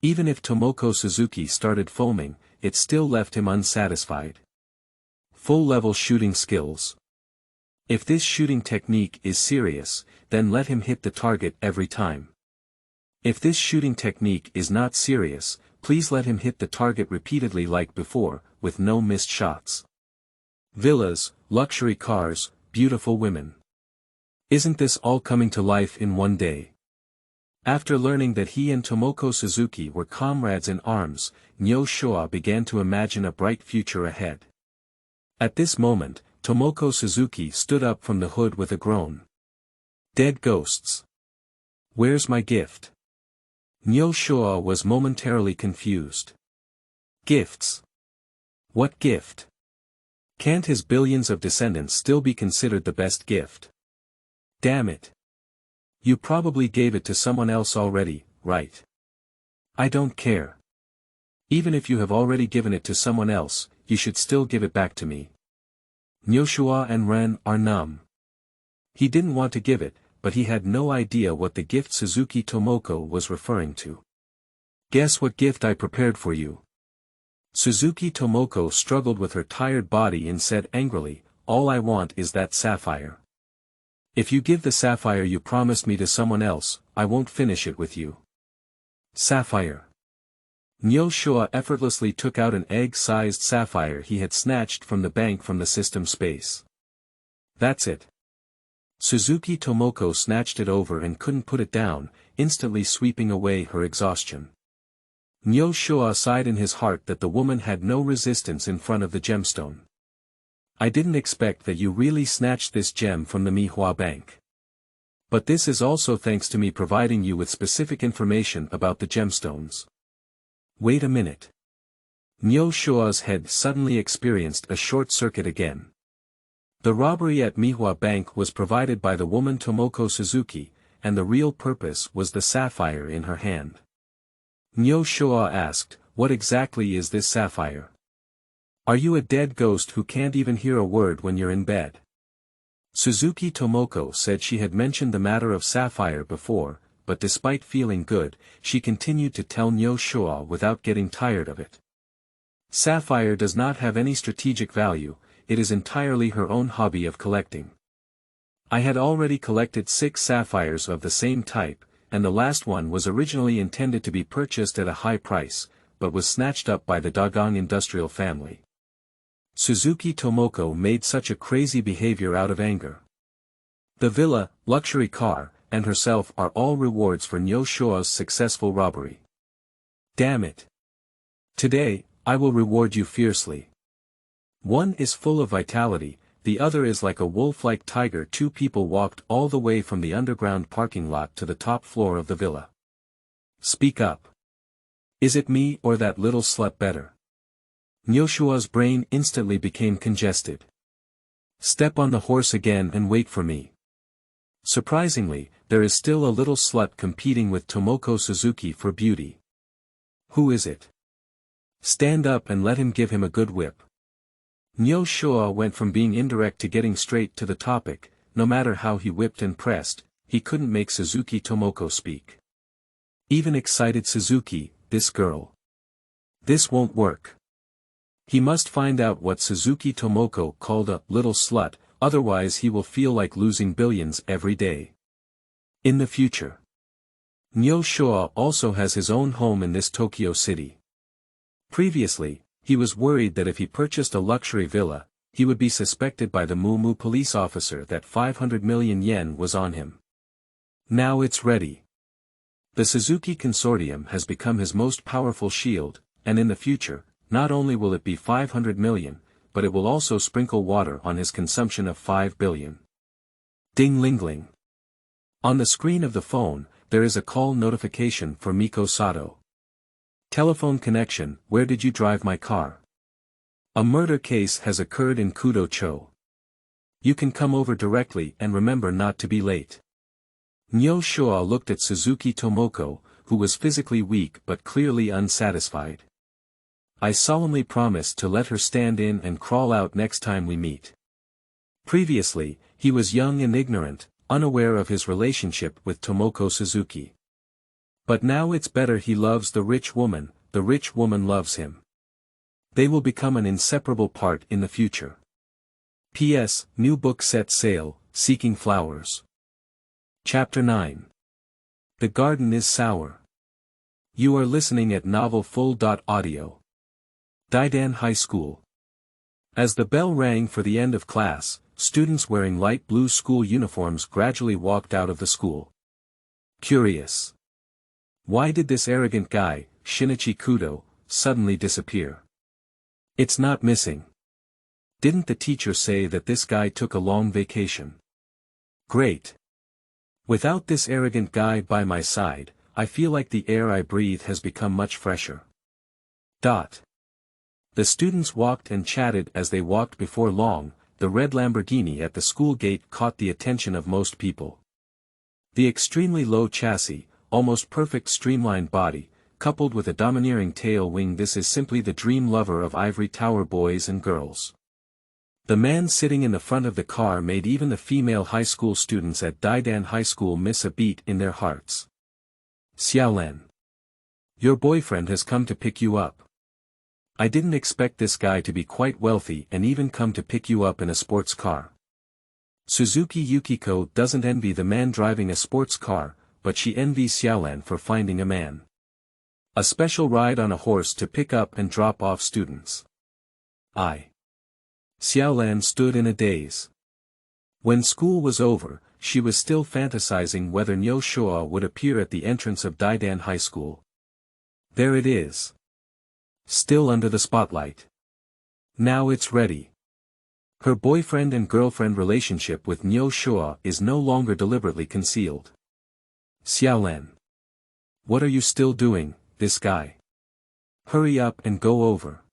Even if Tomoko Suzuki started foaming, it still left him unsatisfied. Full-level shooting skills. If this shooting technique is serious, then let him hit the target every time. If this shooting technique is not serious, please let him hit the target repeatedly like before, with no missed shots. Villas, luxury cars, beautiful women. Isn't this all coming to life in one day? After learning that he and Tomoko Suzuki were comrades in arms, Nyo Shoa began to imagine a bright future ahead. At this moment, Tomoko Suzuki stood up from the hood with a groan. Dead ghosts. Where's my gift? Nyo Shoa was momentarily confused. Gifts. What gift? Can't his billions of descendants still be considered the best gift? Damn it. You probably gave it to someone else already, right? I don't care. Even if you have already given it to someone else, you should still give it back to me. Nyo Shoa and Ren are numb. He didn't want to give it, but he had no idea what the gift Suzuki Tomoko was referring to. Guess what gift I prepared for you? Suzuki Tomoko struggled with her tired body and said angrily, "All I want is that sapphire. If you give the sapphire you promised me to someone else, I won't finish it with you." Sapphire. Nyo Shoa effortlessly took out an egg-sized sapphire he had snatched from the bank from the system space. "That's it." Suzuki Tomoko snatched it over and couldn't put it down, instantly sweeping away her exhaustion. Nyo Shoa sighed in his heart that the woman had no resistance in front of the gemstone. "I didn't expect that you really snatched this gem from the Mihua Bank. But this is also thanks to me providing you with specific information about the gemstones." Wait a minute. Nyo Shoa's head suddenly experienced a short circuit again. The robbery at Mihua Bank was provided by the woman Tomoko Suzuki, and the real purpose was the sapphire in her hand. Nyo Shoa asked, "What exactly is this sapphire? Are you a dead ghost who can't even hear a word when you're in bed?" Suzuki Tomoko said she had mentioned the matter of sapphire before, but despite feeling good, she continued to tell Nyo Shoa without getting tired of it. Sapphire does not have any strategic value, it is entirely her own hobby of collecting. I had already collected 6 sapphires of the same type, and the last one was originally intended to be purchased at a high price, but was snatched up by the Dagang industrial family. Suzuki Tomoko made such a crazy behavior out of anger. The villa, luxury car, and herself are all rewards for Nyo Shoa's successful robbery. Damn it. Today, I will reward you fiercely. One is full of vitality, the other is like a wolf-like tiger. 2 people walked all the way from the underground parking lot to the top floor of the villa. Speak up. Is it me or that little slut better? Nyo Shoa's brain instantly became congested. Step on the horse again and wait for me. Surprisingly, there is still a little slut competing with Tomoko Suzuki for beauty. Who is it? Stand up and let him give him a good whip. Nyo Shoa went from being indirect to getting straight to the topic. No matter how he whipped and pressed, he couldn't make Suzuki Tomoko speak. Even excited Suzuki, this girl. This won't work. He must find out what Suzuki Tomoko called a little slut, otherwise he will feel like losing billions every day. In the future. Nyo Shoa also has his own home in this Tokyo city. Previously, he was worried that if he purchased a luxury villa, he would be suspected by the Mumu police officer that 500 million yen was on him. Now it's ready. The Suzuki Consortium has become his most powerful shield, and in the future, not only will it be 500 million, but it will also sprinkle water on his consumption of 5 billion. Ding-ling-ling. On the screen of the phone, there is a call notification for Miko Sato. Telephone connection. Where did you drive my car? A murder case has occurred in Kudo-cho. You can come over directly and remember not to be late. Nyo Shoa looked at Suzuki Tomoko, who was physically weak but clearly unsatisfied. I solemnly promise to let her stand in and crawl out next time we meet. Previously, he was young and ignorant, unaware of his relationship with Tomoko Suzuki. But now it's better he loves the rich woman loves him. They will become an inseparable part in the future. P.S. New book set sale, Seeking Flowers. Chapter 9. The Garden is Sour. You are listening at novelfull.audio. Daidan High School. As the bell rang for the end of class, students wearing light blue school uniforms gradually walked out of the school. Curious. Why did this arrogant guy, Shinichi Kudo, suddenly disappear? It's not missing. Didn't the teacher say that this guy took a long vacation? Great. Without this arrogant guy by my side, I feel like the air I breathe has become much fresher. The students walked and chatted as they walked. Before long, the red Lamborghini at the school gate caught the attention of most people. The extremely low chassis, almost perfect streamlined body, coupled with a domineering tail wing, this is simply the dream lover of Ivory Tower boys and girls. The man sitting in the front of the car made even the female high school students at Daidan High School miss a beat in their hearts. Xiaolan. Your boyfriend has come to pick you up. I didn't expect this guy to be quite wealthy and even come to pick you up in a sports car. Suzuki Yukiko doesn't envy the man driving a sports car, but she envies Xiaolan for finding a man. A special ride on a horse to pick up and drop off students. Xiaolan stood in a daze. When school was over, she was still fantasizing whether Niu Shua would appear at the entrance of Daidan High School. There it is. Still under the spotlight. Now it's ready. Her boyfriend and girlfriend relationship with Niu Shua is no longer deliberately concealed. Xiaolan. What are you still doing, this guy? Hurry up and go over.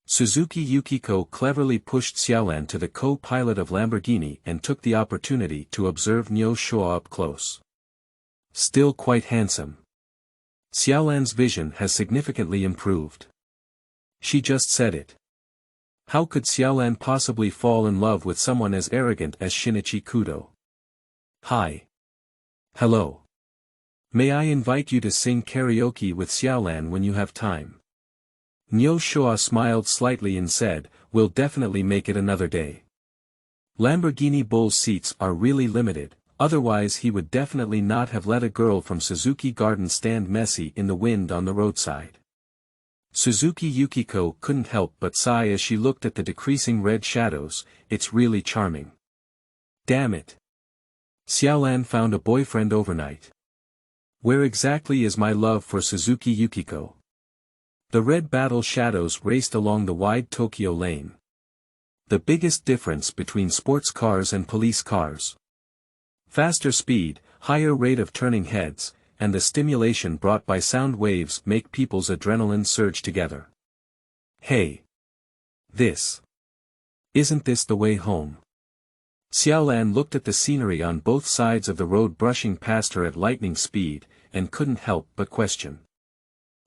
Suzuki Yukiko cleverly pushed Xiaolan to the co-pilot of Lamborghini and took the opportunity to observe Niu Shua up close. Still quite handsome. Xiaolan's vision has significantly improved. She just said it. How could Xiaolan possibly fall in love with someone as arrogant as Shinichi Kudo? Hi. Hello. May I invite you to sing karaoke with Xiaolan when you have time? Niu Shua smiled slightly and said, "We'll definitely make it another day." Lamborghini Bull seats are really limited, otherwise he would definitely not have let a girl from Suzuki Garden stand messy in the wind on the roadside. Suzuki Yukiko couldn't help but sigh as she looked at the decreasing red shadows. It's really charming. Damn it. Xiaolan found a boyfriend overnight. Where exactly is my love for Suzuki Yukiko? The red battle shadows raced along the wide Tokyo lane. The biggest difference between sports cars and police cars. Faster speed, higher rate of turning heads, and the stimulation brought by sound waves make people's adrenaline surge together. Hey! Isn't this the way home? Xiaolan looked at the scenery on both sides of the road brushing past her at lightning speed, and couldn't help but question.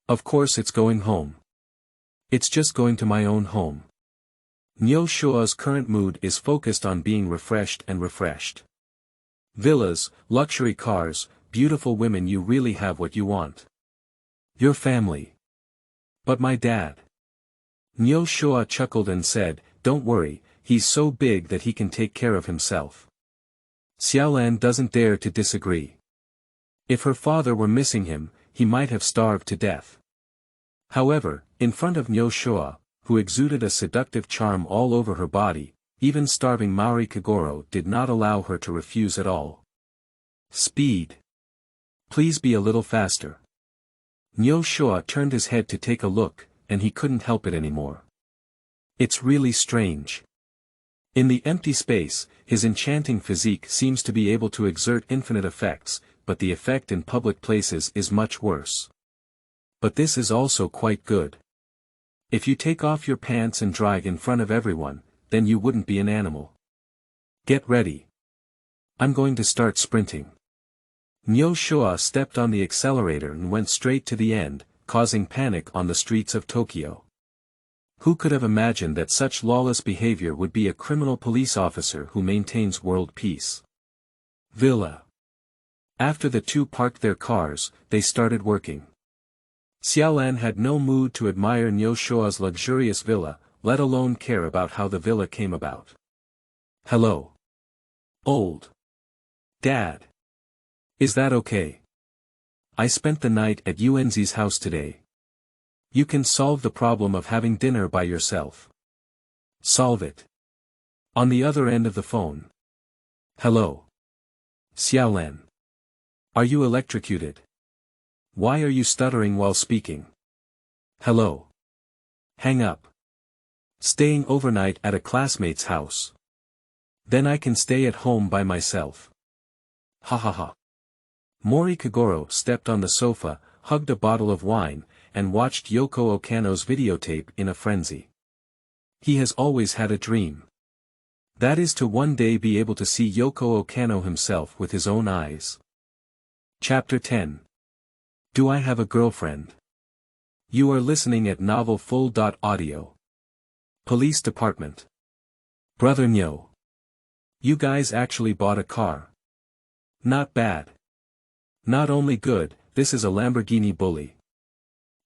Of course it's going home. It's just going to my own home. Niu Shua's current mood is focused on being refreshed and refreshed. Villas, luxury cars, beautiful women, you really have what you want. Your family. But my dad. Niu Shua chuckled and said, "Don't worry, he's so big that he can take care of himself." Xiaolan doesn't dare to disagree. If her father were missing him, he might have starved to death. However, in front of Niu Shua, who exuded a seductive charm all over her body, even starving Maori Kagoro did not allow her to refuse at all. Speed. Please be a little faster. Niu Shua turned his head to take a look, and he couldn't help it anymore. It's really strange. In the empty space, his enchanting physique seems to be able to exert infinite effects, but the effect in public places is much worse. But this is also quite good. If you take off your pants and drag in front of everyone, then you wouldn't be an animal. Get ready. I'm going to start sprinting. Niu Shua stepped on the accelerator and went straight to the end, causing panic on the streets of Tokyo. Who could have imagined that such lawless behavior would be a criminal police officer who maintains world peace? Villa. After the two parked their cars, they started working. Xiaolan had no mood to admire Niu Shua's luxurious villa, let alone care about how the villa came about. Hello. Old Dad. Is that okay? I spent the night at Yuenzi's house today. You can solve the problem of having dinner by yourself. Solve it. On the other end of the phone. Hello. Xiaolan. Are you electrocuted? Why are you stuttering while speaking? Hello. Hang up. Staying overnight at a classmate's house. Then I can stay at home by myself. Ha ha ha. Mori Kagoro stepped on the sofa, hugged a bottle of wine, and watched Yoko Okano's videotape in a frenzy. He has always had a dream. That is to one day be able to see Yoko Okano himself with his own eyes. Chapter 10. Do I have a girlfriend? You are listening at novelfull.audio. Police Department. Brother Nyo. You guys actually bought a car. Not bad. Not only good, this is a Lamborghini Bully.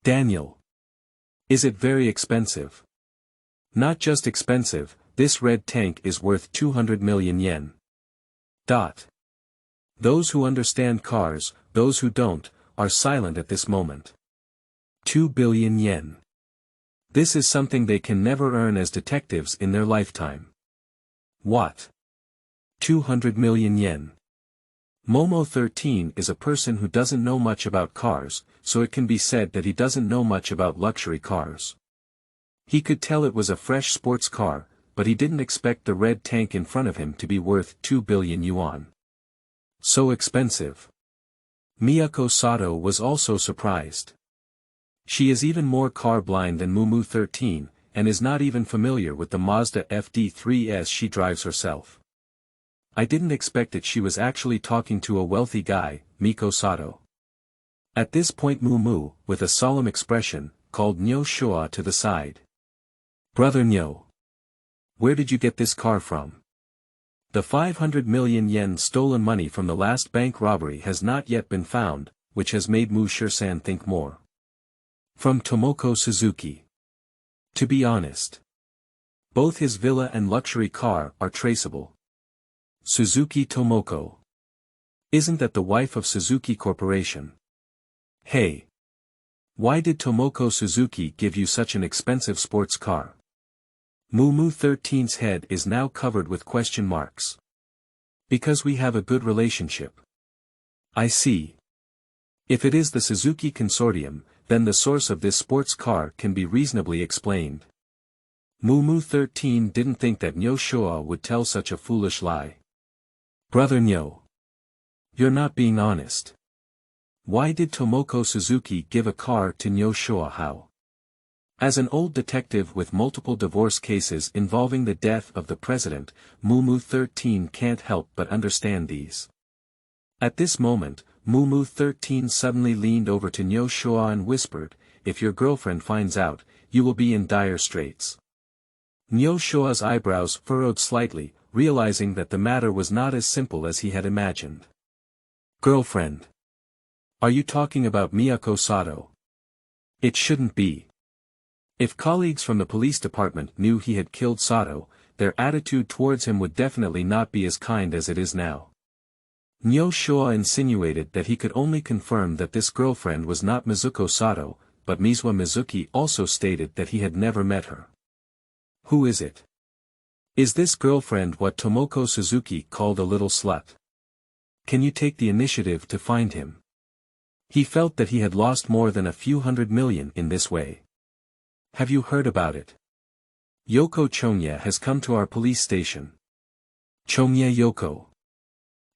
Daniel. Is it very expensive? Not just expensive, this red tank is worth 200 million yen. Those who understand cars, those who don't, are silent at this moment. 2 billion yen. This is something they can never earn as detectives in their lifetime. What? 200 million yen. Momo 13 is a person who doesn't know much about cars, so it can be said that he doesn't know much about luxury cars. He could tell it was a fresh sports car, but he didn't expect the red tank in front of him to be worth 2 billion yuan. So expensive. Miyako Sato was also surprised. She is even more car-blind than Mumu 13, and is not even familiar with the Mazda FD3S she drives herself. I didn't expect that she was actually talking to a wealthy guy, Miko Sato. At this point Mumu, with a solemn expression, called Nyo Shoa to the side. Brother Nyo. Where did you get this car from? The 500 million yen stolen money from the last bank robbery has not yet been found, which has made Mu Shirsan think more. From Tomoko Suzuki. To be honest. Both his villa and luxury car are traceable. Suzuki Tomoko. Isn't that the wife of Suzuki Corporation? Hey. Why did Tomoko Suzuki give you such an expensive sports car? Mumu 13's head is now covered with question marks. Because we have a good relationship. I see. If it is the Suzuki Consortium, then the source of this sports car can be reasonably explained. Mumu 13 didn't think that Nyo Shoa would tell such a foolish lie. Brother Nyo. You're not being honest. Why did Tomoko Suzuki give a car to Nyo Shoa? How? As an old detective with multiple divorce cases involving the death of the president, Mumu 13 can't help but understand these. At this moment, Mumu 13 suddenly leaned over to Nyo Shoa and whispered, "If your girlfriend finds out, you will be in dire straits." Nyo Shoa's eyebrows furrowed slightly, realizing that the matter was not as simple as he had imagined. Girlfriend? Are you talking about Miyako Sato? It shouldn't be. If colleagues from the police department knew he had killed Sato, their attitude towards him would definitely not be as kind as it is now. Nyo Shoa insinuated that he could only confirm that this girlfriend was not Mizuko Sato, but Mizuha Mizuki also stated that he had never met her. Who is it? Is this girlfriend what Tomoko Suzuki called a little slut? Can you take the initiative to find him? He felt that he had lost more than a few hundred million in this way. Have you heard about it? Yoko Chongye has come to our police station. Chongye Yoko.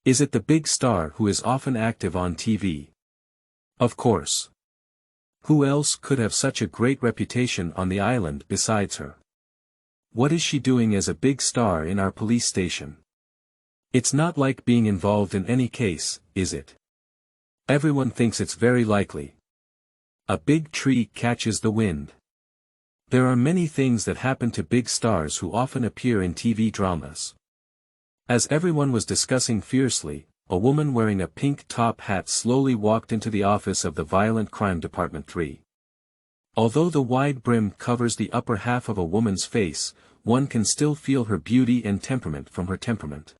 Is it the big star who is often active on TV? Of course. Who else could have such a great reputation on the island besides her? What is she doing as a big star in our police station? It's not like being involved in any case, is it? Everyone thinks it's very likely. A big tree catches the wind. There are many things that happen to big stars who often appear in TV dramas. As everyone was discussing fiercely, a woman wearing a pink top hat slowly walked into the office of the Violent Crime Department 3. Although the wide brim covers the upper half of a woman's face, one can still feel her beauty and temperament from her temperament.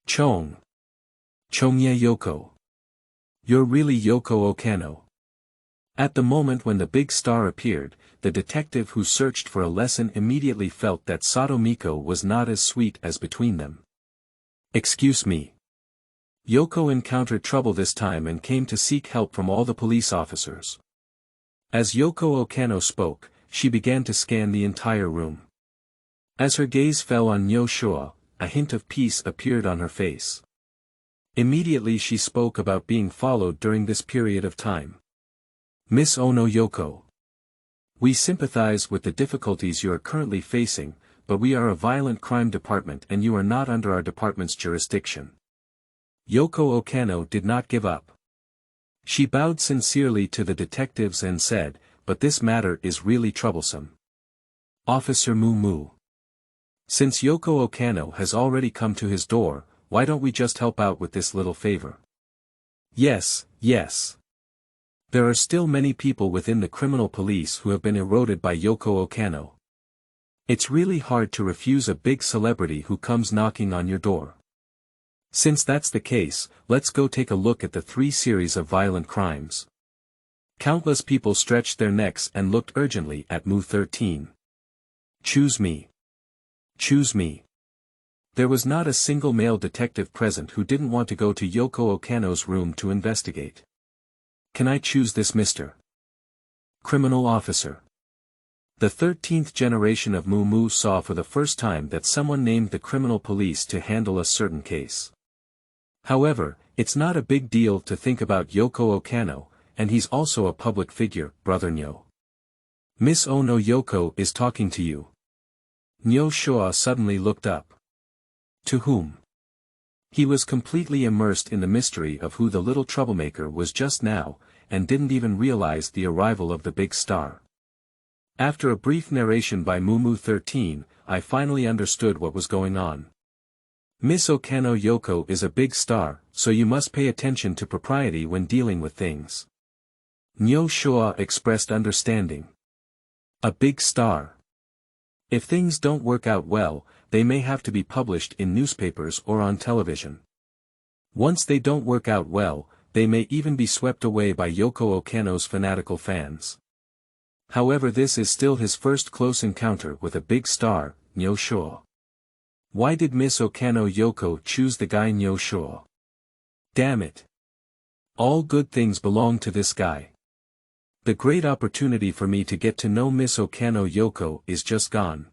Chongye Yoko. You're really Yoko Okano. At the moment when the big star appeared, the detective who searched for a lesson immediately felt that Sato Miko was not as sweet as between them. Excuse me. Yoko encountered trouble this time and came to seek help from all the police officers. As Yoko Okano spoke, she began to scan the entire room. As her gaze fell on Nyo Shoa, a hint of peace appeared on her face. Immediately she spoke about being followed during this period of time. Miss Ono Yoko. We sympathize with the difficulties you are currently facing, but we are a violent crime department and you are not under our department's jurisdiction. Yoko Okano did not give up. She bowed sincerely to the detectives and said, "But this matter is really troublesome. Officer Mumu. Since Yoko Okano has already come to his door, why don't we just help out with this little favor?" Yes, yes. There are still many people within the criminal police who have been eroded by Yoko Okano. It's really hard to refuse a big celebrity who comes knocking on your door. Since that's the case, let's go take a look at the 3 series of violent crimes. Countless people stretched their necks and looked urgently at Mu-13. Choose me. Choose me. There was not a single male detective present who didn't want to go to Yoko Okano's room to investigate. Can I choose this Mr. Criminal Officer? The 13th generation of Mu saw for the first time that someone named the criminal police to handle a certain case. However, it's not a big deal to think about Yoko Okano, and he's also a public figure, brother Nyo. Miss Ono Yoko is talking to you. Nyo Shoa suddenly looked up. To whom? He was completely immersed in the mystery of who the little troublemaker was just now, and didn't even realize the arrival of the big star. After a brief narration by Mu-13, I finally understood what was going on. Miss Okano Yoko is a big star, so you must pay attention to propriety when dealing with things. Nyo Shoa expressed understanding. A big star. If things don't work out well, they may have to be published in newspapers or on television. Once they don't work out well, they may even be swept away by Yoko Okano's fanatical fans. However, this is still his first close encounter with a big star, Nyo Shoa. Why did Miss Okano Yoko choose the guy Nyo Shoa? Damn it. All good things belong to this guy. The great opportunity for me to get to know Miss Okano Yoko is just gone.